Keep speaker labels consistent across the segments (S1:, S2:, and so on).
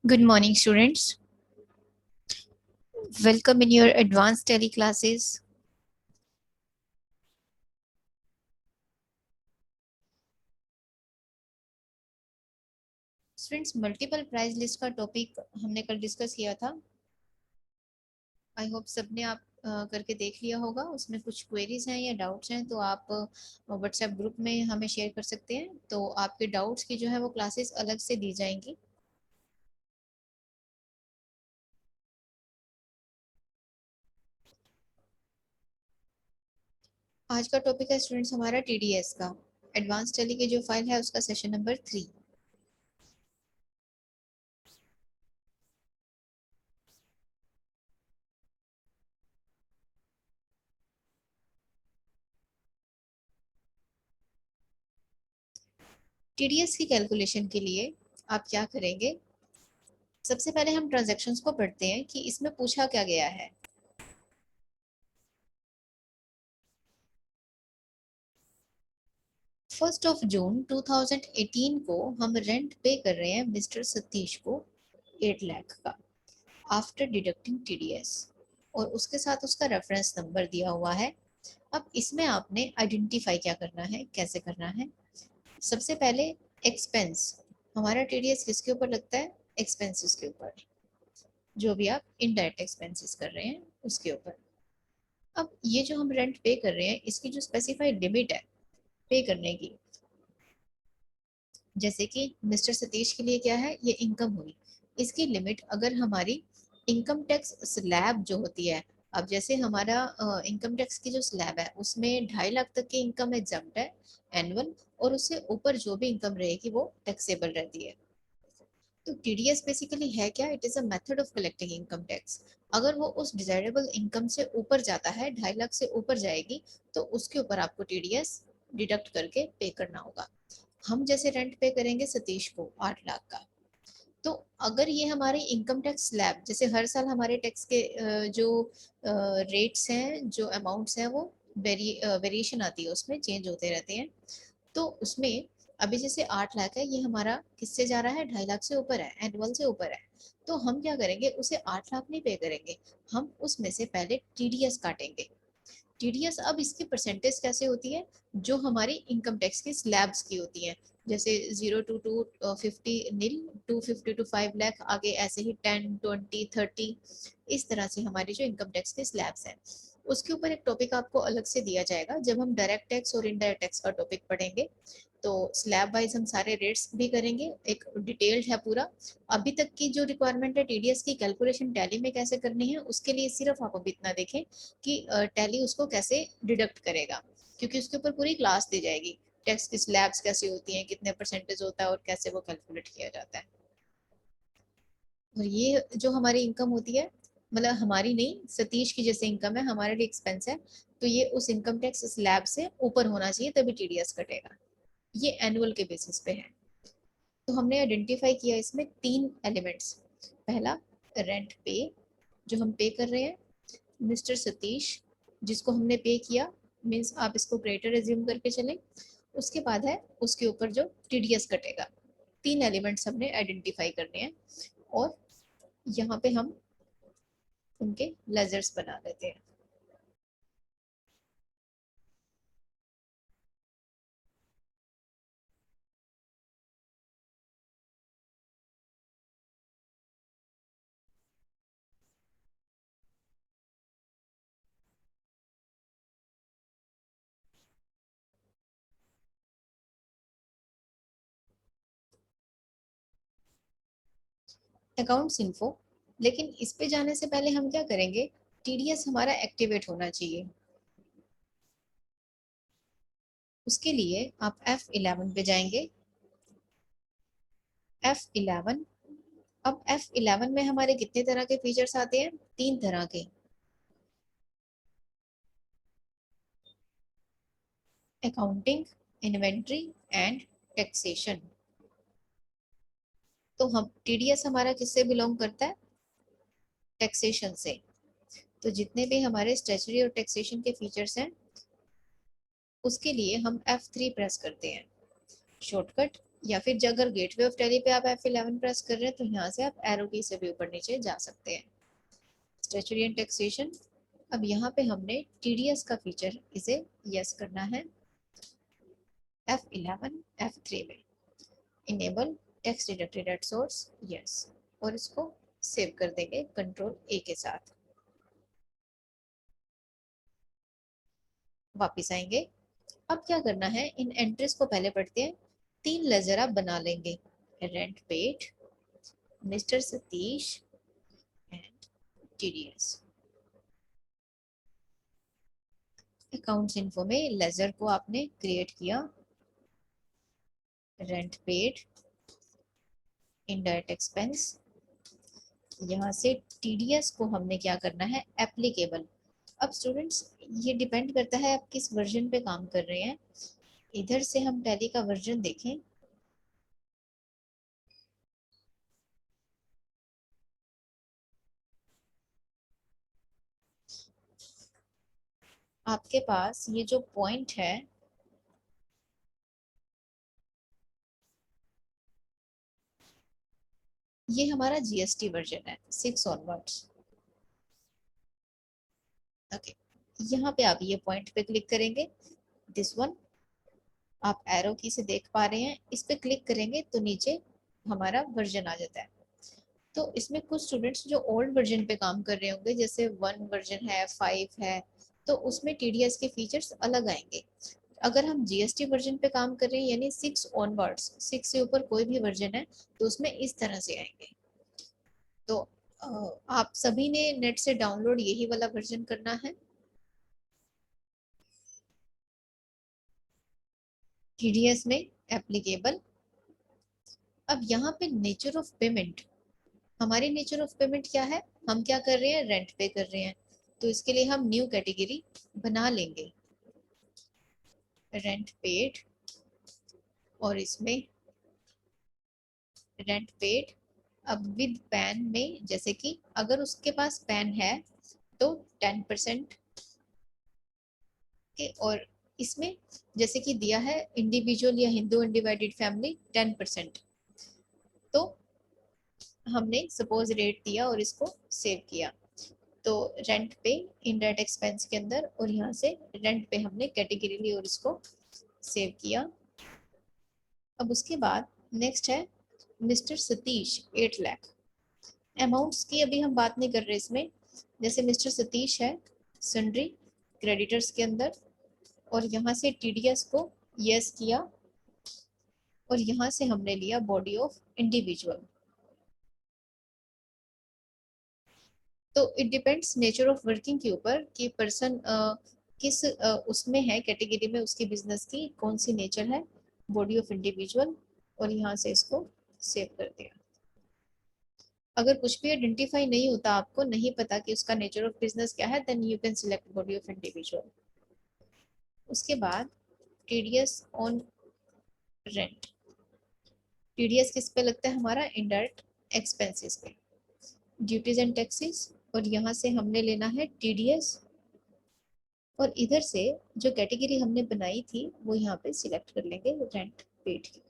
S1: Good morning, students. Welcome in your advanced tele classes. Students, multiple price list का topic हमने कल discuss किया था। आई होप सबने आप करके देख लिया होगा। उसमें कुछ क्वेरीज हैं या डाउट्स हैं तो आप व्हाट्सएप ग्रुप में हमें शेयर कर सकते हैं। तो आपके डाउट्स की जो है वो क्लासेस अलग से दी जाएंगी। आज का टॉपिक है स्टूडेंट्स हमारा टीडीएस का। एडवांस टेली की जो फाइल है उसका सेशन नंबर 3। टीडीएस की कैलकुलेशन के लिए आप क्या करेंगे? सबसे पहले हम ट्रांजैक्शंस को पढ़ते हैं कि इसमें पूछा क्या गया है। 1 जून 2018 को हम रेंट पे कर रहे हैं मिस्टर सतीश को 8 लाख का आफ्टर डिडक्टिंग टीडीएस, और उसके साथ उसका रेफरेंस नंबर दिया हुआ है। अब इसमें आपने आइडेंटिफाई क्या करना है, कैसे करना है? सबसे पहले एक्सपेंस, हमारा टीडीएस किसके ऊपर लगता है? एक्सपेंसेस के ऊपर, जो भी आप इनडायरेक्ट एक्सपेंसेस कर रहे हैं उसके ऊपर। अब ये जो हम रेंट पे कर रहे हैं इसकी जो स्पेसिफाइड लिमिट है पे करने की, जैसे कि मिस्टर सतीश के लिए क्या है, ये इनकम हुई। इसकी लिमिट अगर हमारी इनकम टैक्स स्लैब जो होती है, अब जैसे हमारा इनकम टैक्स की जो स्लैब है उसमें 2.5 लाख तक की इनकम एग्जम्प्ट है एनुअल, और उससे ऊपर जो भी इनकम रहेगी वो टैक्सेबल रहती है। तो टीडीएस बेसिकली है क्या? It is a method of collecting income tax. अगर वो उस डिजायरेबल इनकम से ऊपर जाता है, 2.5 लाख से ऊपर जाएगी, तो उसके ऊपर आपको टीडीएस डिडक्ट करके पे करना होगा। हम जैसे रेंट पे करेंगे सतीश को 8 लाख का, तो अगर ये हमारे इनकम टैक्स स्लैब, जैसे हर साल हमारे टैक्स के जो रेट्स हैं, जो अमाउंट्स हैं, वो वेरिएशन आती है, उसमें चेंज होते रहते हैं। तो उसमें अभी जैसे 8 लाख है, ये हमारा किससे जा रहा है? 2.5 लाख से ऊपर है, एनुअल से ऊपर है। तो हम क्या करेंगे, उसे 8 लाख नहीं पे करेंगे, हम उसमें से पहले टीडीएस काटेंगे। टीडीएस अब इसकी परसेंटेज कैसे होती है? जो हमारी इनकम टैक्स की स्लैब्स की होती है, जैसे 0 to 50 नील, 250 to 5 लाख, आगे ऐसे ही 10, 20, 30, इस तरह से हमारी जो इनकम टैक्स के स्लैब्स हैं उसके ऊपर एक टॉपिक आपको अलग से दिया जाएगा जब हम डायरेक्ट टैक्स और इनडायरेक्ट टैक्स का टॉपिक पढ़ेंगे। तो स्लैब वाइज हम सारे रेट्स भी करेंगे, एक डिटेल्ड है पूरा। अभी तक की जो रिक्वायरमेंट है टीडीएस की कैलकुलेशन टैली में कैसे करनी है, उसके लिए सिर्फ आप अभी इतना देखें कि टैली उसको कैसे डिडक्ट करेगा, क्योंकि उसके ऊपर पूरी क्लास दी जाएगी। टैक्स की स्लैब्स कैसी होती हैं, कितने परसेंटेज होता है और कैसे वो कैलकुलेट किया जाता है। और ये जो हमारी इनकम होती है, मतलब हमारी नहीं, सतीश की जैसे इनकम है, हमारे लिए एक्सपेंस है, तो ये उस इनकम टैक्स स्लैब से ऊपर होना चाहिए तभी टीडीएस कटेगा। ये एनुअल के बेसिस पे है। तो हमने आइडेंटिफाई किया इसमें 3 एलिमेंट्स। पहला, रेंट पे, जो हम पे कर रहे हैं मिस्टर सतीश, जिसको हमने पे किया, मीन्स आप इसको क्रेडिटर एज्यूम करके चलें। उसके बाद है उसके ऊपर जो टीडीएस कटेगा। 3 एलिमेंट्स हमने आइडेंटिफाई करने हैं, और यहाँ पे हम उनके लेजर्स बना लेते हैं। अकाउंट्स इन्फो, लेकिन इस पे जाने से पहले हम क्या करेंगे, टीडीएस हमारा एक्टिवेट होना चाहिए। उसके लिए आप F11 पे जाएंगे। F11, अब F11 में हमारे कितने तरह के फीचर्स आते हैं? 3 तरह के। Accounting, inventory and taxation. तो हम टीडीएस हमारा किससे बिलोंग करता है? टैक्सेशन से। तो जितने भी हमारे स्टैट्यूटरी और टैक्सेशन के फीचर्स हैं उसके लिए हम F3 प्रेस करते हैं। शॉर्टकट या फिर जब अगर गेटवे ऑफ टैली पे आप F11 प्रेस कर रहे हैं तो यहाँ से आप एरो की से भी ऊपर नीचे जा सकते हैं। स्टैट्यूटरी एंड टैक्सेशन, अब यहाँ पे हमने TDS का फीचर इसे यस करना है। F11 F3 में enable tax deducted at source, yes, और इसको सेव कर देंगे कंट्रोल A के साथ। वापिस आएंगे। अब क्या करना है, इन एंट्रीज को पहले पढ़ते हैं। 3 लेजर आप बना लेंगे, rent paid, mister Satish and TDS। Accounts info में लेजर को आपने क्रिएट किया, रेंट पेड, इनडायरेक्ट एक्सपेंस, यहाँ से TDS को हमने क्या करना है, एप्लीकेबल। अब स्टूडेंट्स ये डिपेंड करता है आप किस वर्जन पे काम कर रहे हैं। इधर से हम टैली का वर्जन देखें, आपके पास ये जो पॉइंट है ये हमारा GST वर्जन है 6 ऑनवर्ड्स। ओके, यहाँ पे आप ये पॉइंट पे क्लिक करेंगे, दिस वन, आप एरो की से देख पा रहे हैं, इस पे क्लिक करेंगे तो नीचे हमारा वर्जन आ जाता है। तो इसमें कुछ स्टूडेंट्स जो ओल्ड वर्जन पे काम कर रहे होंगे, जैसे 1 वर्जन है, 5 है, तो उसमें TDS के फीचर्स अलग आएंगे। अगर हम GST वर्जन पे काम कर रहे हैं यानी 6 ऑनवर्ड्स, 6 से ऊपर कोई भी वर्जन है तो उसमें इस तरह से आएंगे। तो आप सभी ने नेट से डाउनलोड यही वाला वर्जन करना है। TDS में एप्लीकेबल। अब यहाँ पे नेचर ऑफ पेमेंट, हमारी नेचर ऑफ पेमेंट क्या है, हम क्या कर रहे हैं, रेंट पे कर रहे हैं, तो इसके लिए हम न्यू कैटेगरी बना लेंगे, रेंट पेड, और इसमें रेंट पेड। अब विद पैन में, जैसे कि अगर उसके पास पैन है तो 10% के, और इसमें जैसे कि दिया है इंडिविजुअल या हिंदू अनडिवाइडेड फैमिली 10%, तो हमने सपोज रेट दिया और इसको सेव किया। तो रेंट पे इनडायरेक्ट एक्सपेंस के अंदर, और यहाँ से रेंट पे हमने कैटेगरी ली और इसको सेव किया। अब उसके बाद नेक्स्ट है मिस्टर सतीश 8 लाख। अमाउंट्स की अभी हम बात नहीं कर रहे इसमें, जैसे मिस्टर सतीश है सन्ड्री क्रेडिटर्स के अंदर, और यहाँ से TDS को यस किया, और यहाँ से हमने लिया बॉडी ऑफ इंडिविजुअल। तो it depends nature of working के ऊपर कि पर्सन किस उसमें है, कैटेगरी में उसकी बिजनेस की कौन सी नेचर है, बॉडी ऑफ इंडिविजुअल, और यहाँ से इसको सेव कर दिया। अगर कुछ भी आइडेंटिफाई नहीं होता, आपको नहीं पता कि उसका नेचर ऑफ बिजनेस क्या है, then you can select body of individual. उसके बाद TDS ऑन रेंट, TDS किस पे लगता है, हमारा इनडायरेक्ट एक्सपेंसेस पे, ड्यूटीज एंड टैक्सेस, और यहाँ से हमने लेना है TDS, और इधर से जो कैटेगरी हमने बनाई थी वो यहाँ पे सिलेक्ट कर लेंगे, रेंट पेड की,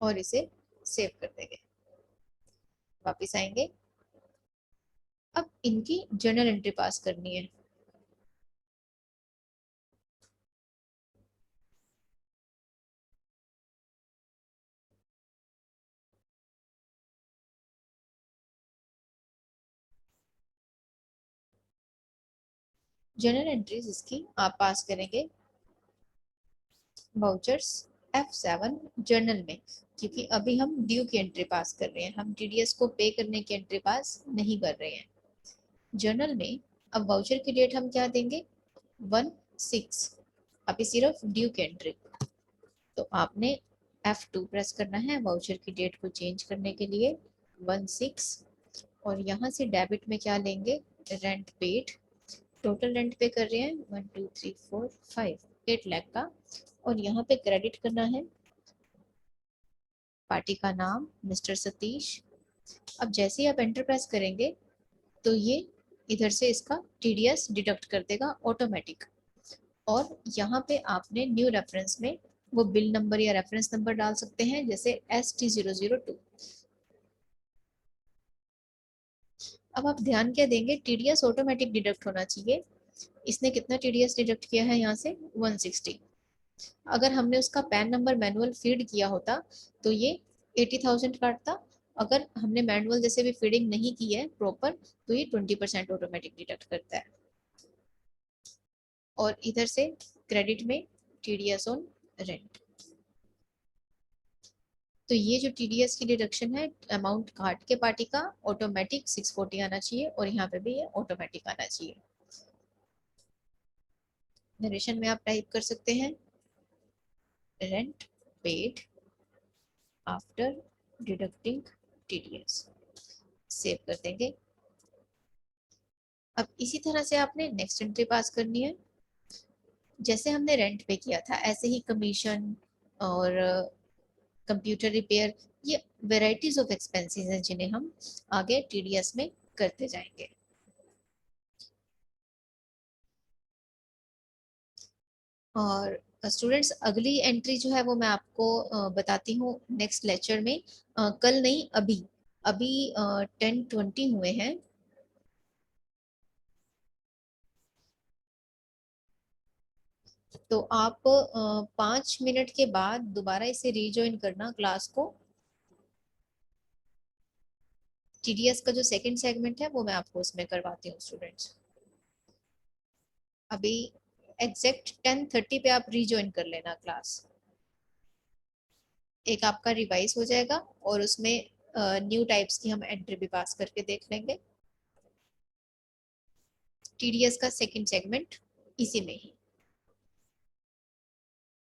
S1: और इसे सेव कर देंगे। वापस आएंगे। अब इनकी जर्नल एंट्री पास करनी है। जर्नल एंट्रीज इसकी आप पास करेंगे वाउचर्स F7 जर्नल में, क्योंकि अभी हम ड्यू की एंट्री पास कर रहे हैं, हम TDS को पे करने की एंट्री पास नहीं कर रहे हैं। जर्नल में अब वाउचर की डेट हम क्या देंगे, 1/6, अभी सिर्फ ड्यू की एंट्री। तो आपने F2 प्रेस करना है वाउचर की डेट को चेंज करने के लिए, 1/6, और यहाँ से डेबिट में क्या लेंगे, रेंट पेड, टोटल रेंट पे कर रहे हैं 1 2 3 4 5 8 लाख का, और यहाँ पे क्रेडिट करना है पार्टी का नाम मिस्टर सतीश। अब जैसे ही आप एंटर प्रेस करेंगे तो ये इधर से इसका TDS डिडक्ट कर देगा ऑटोमेटिक, और यहाँ पे आपने न्यू रेफरेंस में वो बिल नंबर या रेफरेंस नंबर डाल सकते हैं, जैसे ST002। अब आप ध्यान क्या देंगे, टीडीएस ऑटोमेटिक डिडक्ट होना चाहिए। इसने कितना टीडीएस डिडक्ट किया है यहाँ से, 160। अगर हमने उसका पैन नंबर मैनुअल फीड किया होता तो ये 80,000 काटता। अगर हमने मैनुअल जैसे भी फीडिंग नहीं की है प्रॉपर, तो ये 20% ऑटोमेटिक डिडक्ट करता है। और इधर से क्रेडिट में टीडीएस ऑन रेंट। तो ये जो टीडीएस की डिडक्शन है अमाउंट काट के पार्टी का, ऑटोमेटिक 640 आना चाहिए, और यहाँ पे भी ये ऑटोमेटिक आना चाहिए। नरेशन में आप टाइप कर सकते हैं rent paid after deducting TDS, save कर देंगे। अब इसी तरह से आपने नेक्स्ट एंट्री पास करनी है। जैसे हमने रेंट पे किया था ऐसे ही कमीशन और कंप्यूटर रिपेयर, ये वेराइटीज ऑफ एक्सपेंसेस हैं जिन्हें हम आगे टीडीएस में करते जाएंगे। और स्टूडेंट्स अगली एंट्री जो है वो मैं आपको बताती हूँ नेक्स्ट लेक्चर में। कल नहीं, अभी अभी 10:20 हुए हैं। तो आप 5 मिनट के बाद दोबारा इसे रीजॉइन करना क्लास को। टीडीएस का जो सेकंड सेगमेंट है वो मैं आपको उसमें करवाती हूँ स्टूडेंट्स। अभी एग्जैक्ट 10:30 पे आप रीजॉइन कर लेना क्लास। एक आपका रिवाइज हो जाएगा और उसमें न्यू टाइप्स की हम एंट्री भी पास करके देख लेंगे। टीडीएस का सेकंड सेगमेंट इसी में ही।